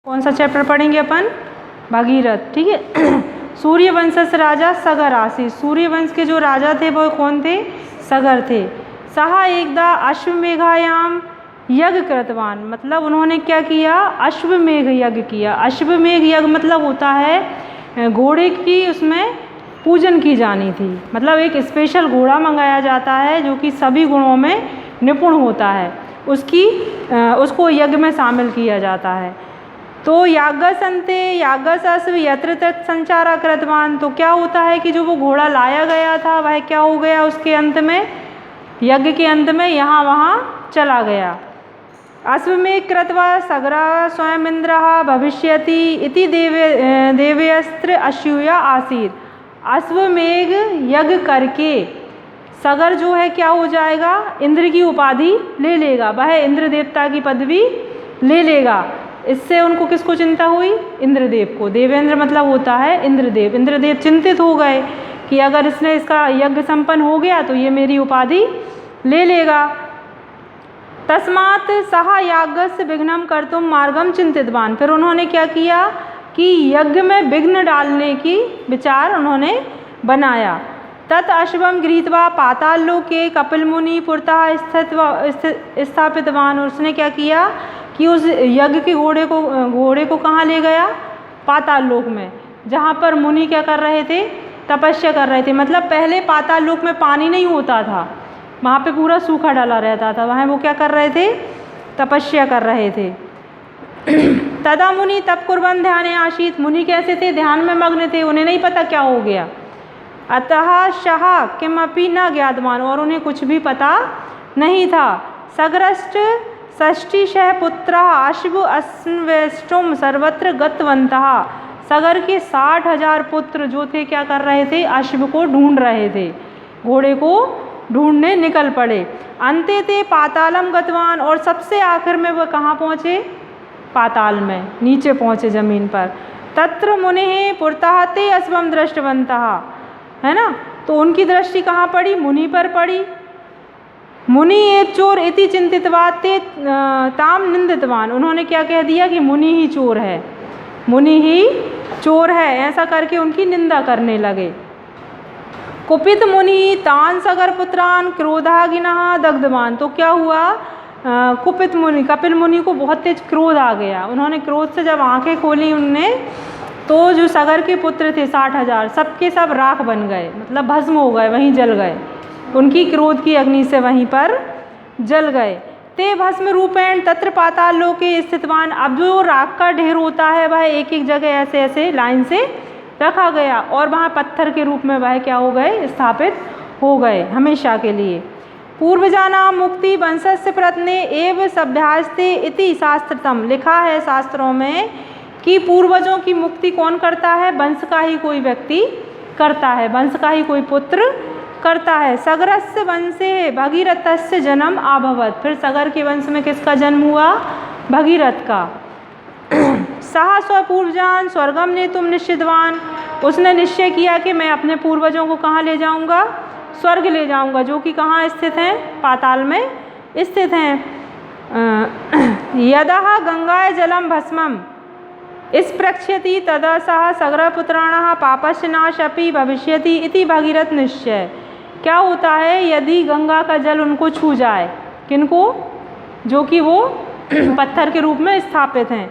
कौन सा चैप्टर पढ़ेंगे अपन? भगीरथ। ठीक है। सूर्यवंश राजा सगर आसीत। सूर्यवंश के जो राजा थे वो कौन थे? सगर थे। सहा एकदा अश्वमेघायाम यज्ञ कृतवान, मतलब उन्होंने क्या किया? अश्वमेघ यज्ञ किया। अश्वमेघ यज्ञ मतलब होता है घोड़े की उसमें पूजन की जानी थी, मतलब एक स्पेशल घोड़ा मंगाया जाता है जो कि सभी गुणों में निपुण होता है, उसको यज्ञ में शामिल किया जाता है। तो याज्ञसंते याज्ञसस्व यत्र तत्र संचारा कृतवान, तो क्या होता है कि जो वो घोड़ा लाया गया था वह क्या हो गया? उसके अंत में, यज्ञ के अंत में यहाँ वहाँ चला गया। अश्वमेघ कृत्वा सगरा स्वयं इंद्रः भविष्यति इति देवयस्त्र अश्यूया आसीत। अश्वमेघ यज्ञ करके सगर जो है क्या हो जाएगा? इंद्र की उपाधि ले लेगा, वह इंद्र देवता की पदवी ले लेगा। इससे उनको किसको चिंता हुई? इंद्रदेव को। देवेंद्र मतलब होता है इंद्रदेव। इंद्रदेव चिंतित हो गए कि अगर इसका यज्ञ संपन्न हो गया तो ये मेरी उपाधि ले लेगा। तस्मात् सह याज्ञस्य विघ्नं कर्तुं मार्गम चिंतितवान, फिर उन्होंने क्या किया कि यज्ञ में विघ्न डालने की विचार उन्होंने बनाया। तत् अश्वम गृहीत्वा पाताललोके कपिल मुनि पुरतः स्थापितवान, उसने क्या किया कि उस यज्ञ के घोड़े को कहाँ ले गया? पाताल लोक में, जहाँ पर मुनि क्या कर रहे थे? तपस्या कर रहे थे। मतलब पहले पाताल लोक में पानी नहीं होता था, वहाँ पे पूरा सूखा डाला रहता था, वहाँ वो क्या कर रहे थे? तपस्या कर रहे थे। तदा मुनि तप कुर्बन ध्याने आशीत, मुनि कैसे थे? ध्यान में मग्न थे, उन्हें नहीं पता क्या हो गया। अतः शहा किमपि न ज्ञातवान, और उन्हें कुछ भी पता नहीं था। सग्रस्त षष्टिशः पुत्रः अश्व अस्वेष्टुम सर्वत्र गतवन्तः, सगर के 60,000 पुत्र जो थे क्या कर रहे थे? अश्व को ढूंढ रहे थे, घोड़े को ढूंढने निकल पड़े। अंते ते पातालम गतवान, और सबसे आखिर में वह कहाँ पहुँचे? पाताल में, नीचे पहुँचे जमीन पर। तत्र मुनिः पुरतः ते अश्वम दृष्टवन्तः, है ना? तो उनकी दृष्टि कहाँ पड़ी? मुनि पर पड़ी। मुनि एक चोर इति चिंतितवा ते ताम निंदितवान, उन्होंने क्या कह दिया कि मुनि ही चोर है, मुनि ही चोर है, ऐसा करके उनकी निंदा करने लगे। कुपित मुनि तान सगर पुत्रान क्रोधागिनः दग्धवान, तो क्या हुआ? कुपित मुनि, कपिल मुनि को बहुत तेज क्रोध आ गया। उन्होंने क्रोध से जब आंखें खोली उनने, तो जो सगर के पुत्र थे 60,000, सबके सब राख बन गए, मतलब भस्म हो गए, वहीं जल गए, उनकी क्रोध की अग्नि से वहीं पर जल गए। ते भस्म रूपेण तत्र पाताल लोके स्थितवान, अब जो राख का ढेर होता है वह एक एक जगह ऐसे ऐसे लाइन से रखा गया, और वहाँ पत्थर के रूप में वह क्या हो गए? स्थापित हो गए हमेशा के लिए। पूर्वजानां मुक्ति वंशस्य प्रत्ने एव सभ्यास्ते इति शास्त्रतम, लिखा है शास्त्रों में कि पूर्वजों की मुक्ति कौन करता है? वंश का ही कोई व्यक्ति करता है, वंश का ही कोई पुत्र करता है। सगरस्य वंशे भगीरथस्य जन्म आभवत, फिर सगर के वंश में किसका जन्म हुआ? भगीरथ का। सह स्वपूर्वजान स्वर्गम नेतुम निश्चितवान, उसने निश्चय किया कि मैं अपने पूर्वजों को कहाँ ले जाऊँगा? स्वर्ग ले जाऊँगा, जो कि कहाँ स्थित हैं? पाताल में स्थित हैं। यदः गंगाय जलम भस्मम इस प्रक्षति तदा सह सगरपुत्राणः पापस्य नाश अपि भविष्यति इति भगीरथ निश्चय। क्या होता है? यदि गंगा का जल उनको छू जाए, किनको? जो कि वो पत्थर के रूप में स्थापित हैं,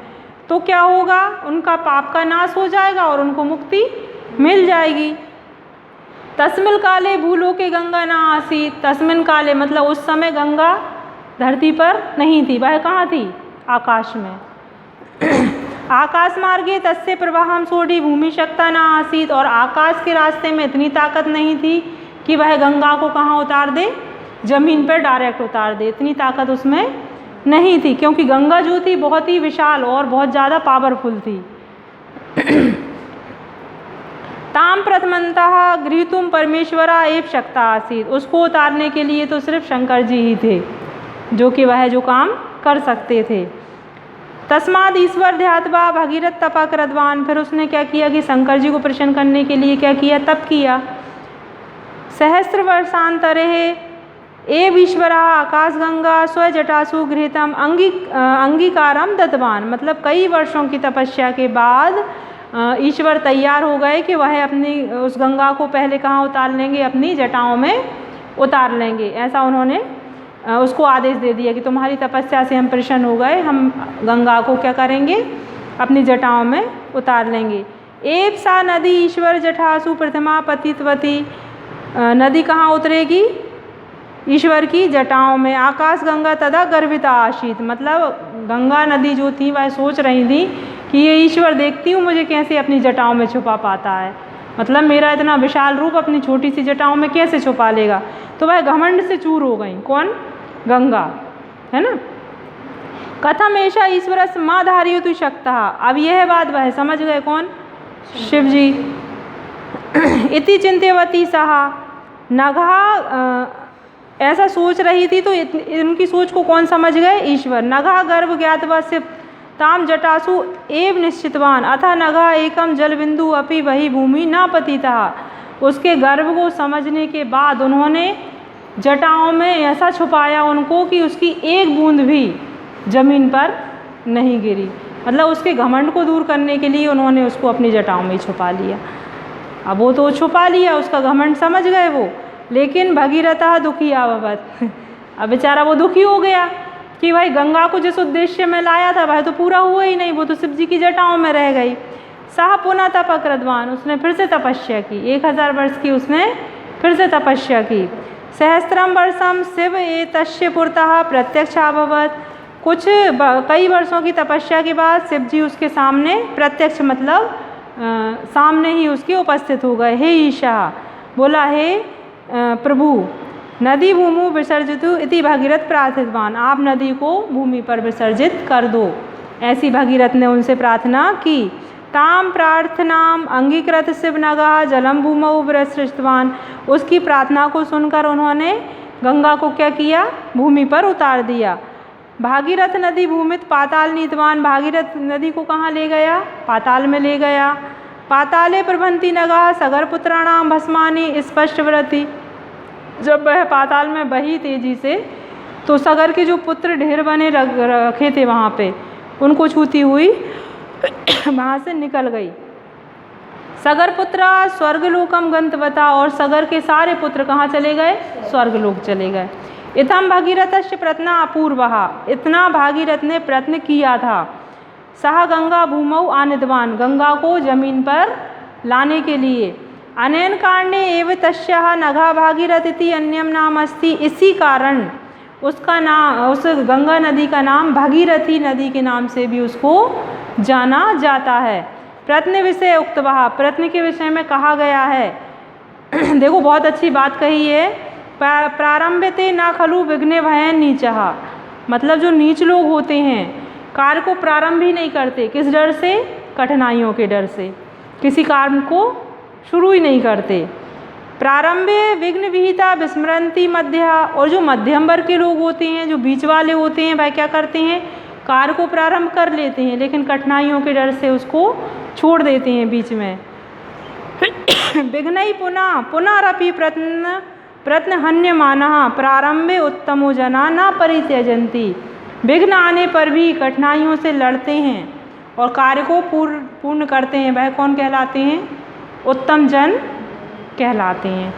तो क्या होगा? उनका पाप का नाश हो जाएगा और उनको मुक्ति मिल जाएगी। तस्मिन् काले भूलोके गंगा न आसीत्, तस्मिन् काले मतलब उस समय गंगा धरती पर नहीं थी, वह कहाँ थी? आकाश में। आकाश मार्गे तस्य प्रवाहम सोढ़ी भूमि शक्ता न आसीत, और आकाश के रास्ते में इतनी ताकत नहीं थी कि वह गंगा को कहाँ उतार दे? जमीन पर डायरेक्ट उतार दे, इतनी ताकत उसमें नहीं थी, क्योंकि गंगा जो थी बहुत ही विशाल और बहुत ज़्यादा पावरफुल थी। ताम प्रथमतः गृहीतुम परमेश्वरा एव शक्ता आसीत, उसको उतारने के लिए तो सिर्फ शंकर जी ही थे जो कि वह जो काम कर सकते थे। तस्माद ईश्वर ध्यात्वा भगीरथ तपा कृतवान, फिर उसने क्या किया कि शंकर जी को प्रसन्न करने के लिए क्या किया? तप किया। सहस्र वर्षांतरे एव ईश्वरः आकाशगंगा स्वजटासु गृहीतम अंगीकारम दत्तवान। मतलब कई वर्षों की तपस्या के बाद ईश्वर तैयार हो गए कि वह अपनी उस गंगा को पहले कहाँ उतार लेंगे, अपनी जटाओं में उतार लेंगे। ऐसा उन्होंने उसको आदेश दे दिया कि तुम्हारी तपस्या से हम प्रसन्न हो गए, हम गंगा को क्या करेंगे, अपनी जटाओं में उतार लेंगे। एव सा नदी ईश्वर जटासु प्रथमा पतितवती। नदी कहाँ उतरेगी, ईश्वर की जटाओं में। आकाश गंगा तदा गर्भिता आशीत। मतलब गंगा नदी जो थी वह सोच रही थी कि ये ईश्वर देखती हूँ मुझे कैसे अपनी जटाओं में छुपा पाता है, मतलब मेरा इतना विशाल रूप अपनी छोटी सी जटाओं में कैसे छुपा लेगा। तो वह घमंड से चूर हो गई। कौन, गंगा, है ना। कथम ऐसा ईश्वर माँ धारियतु शक्तः। अब यह बात वह समझ गए, कौन, शिव जी। इति चिंत्यवती सहा नघा। ऐसा सोच रही थी तो इनकी सोच को कौन समझ गए, ईश्वर। नघा गर्भ ज्ञातवा शिव ताम जटासु एव निश्चितवान अथा नघा एकम जल बिंदु अपि वही भूमि न पतितः। उसके गर्भ को समझने के बाद उन्होंने जटाओं में ऐसा छुपाया उनको कि उसकी एक बूंद भी जमीन पर नहीं गिरी। मतलब उसके घमंड को दूर करने के लिए उन्होंने उसको अपनी जटाओं में छुपा लिया। अब वो तो छुपा लिया, उसका घमंड समझ गए वो, लेकिन भगीरथ दुखी आवत। अब बेचारा वो दुखी हो गया कि भाई गंगा को जिस उद्देश्य में लाया था वह तो पूरा हुआ ही नहीं, वो तो शिव जी की जटाओं में रह गई। सह पुनः तपकृतवान। उसने फिर से तपस्या की, 1000 वर्ष की उसने फिर से तपस्या की। सहस्त्रम वर्षम शिव एतस्य पुरतः प्रत्यक्ष अभवत्। कई वर्षों की तपस्या के बाद शिव जी उसके सामने प्रत्यक्ष, मतलब सामने ही उसके उपस्थित हो गए। हे ईशा, बोला हे प्रभु, नदी भूमि विसर्जितु इति भगीरथ प्रार्थितवान। आप नदी को भूमि पर विसर्जित कर दो, ऐसी भगीरथ ने उनसे प्रार्थना की। ताम प्रार्थनाम अंगीकृत शिव नगा जलम भूमौ विसृजतवान। उसकी प्रार्थना को सुनकर उन्होंने गंगा को क्या किया, भूमि पर उतार दिया। भागीरथ नदी भूमित पाताल नीतवान। भागीरथ नदी को कहाँ ले गया, पाताल में ले गया। पाताले प्रभंती नगा सगर पुत्राणाम भस्मानी स्पष्ट व्रति। जब वह पाताल में बही तेजी से तो सगर के जो पुत्र ढेर बने रखे थे वहाँ पे, उनको छूती हुई वहाँ से निकल गई। सगर पुत्रा स्वर्गलोकम गंतवता। और सगर के सारे पुत्र कहाँ चले गए, स्वर्गलोक चले गए। इतम भगीरथस्य प्रत्न अपूर्वहा। इतना भागीरथ ने प्रयत्न किया था। सह गंगा भूमौ आनितवान। गंगा को जमीन पर लाने के लिए। अनेन कारणे एव तस्याः नघा भागीरथ इति अन्यम नाम अस्ति। इसी कारण उसका नाम, उस गंगा नदी का नाम भागीरथी नदी के नाम से भी उसको जाना जाता है। प्रत्न विषय उक्तवा। प्रत्न के विषय में कहा गया है, देखो बहुत अच्छी बात कही है। प्रारंभते न खलु विघ्ने भयन नीचः। मतलब जो नीच लोग होते हैं कार्य को प्रारंभ ही नहीं करते, किस डर से, कठिनाइयों के डर से, किसी कार्य को शुरू ही नहीं करते। प्रारंभे विघ्न विहिता विस्मरंती मध्या। और जो मध्यम वर्ग के लोग होते हैं, जो बीच वाले होते हैं, वह क्या करते हैं, कार्य को प्रारंभ कर लेते हैं लेकिन कठिनाइयों के डर से उसको छोड़ देते हैं बीच में। विघ्न पुनः पुनरपि प्रत्न हन्यमानः प्रारंभे उत्तमो जना न परित्यजन्ति। विघ्न आने पर भी कठिनाइयों से लड़ते हैं और कार्य को पूर्ण करते हैं, वह कौन कहलाते हैं, उत्तम जन कहलाते हैं।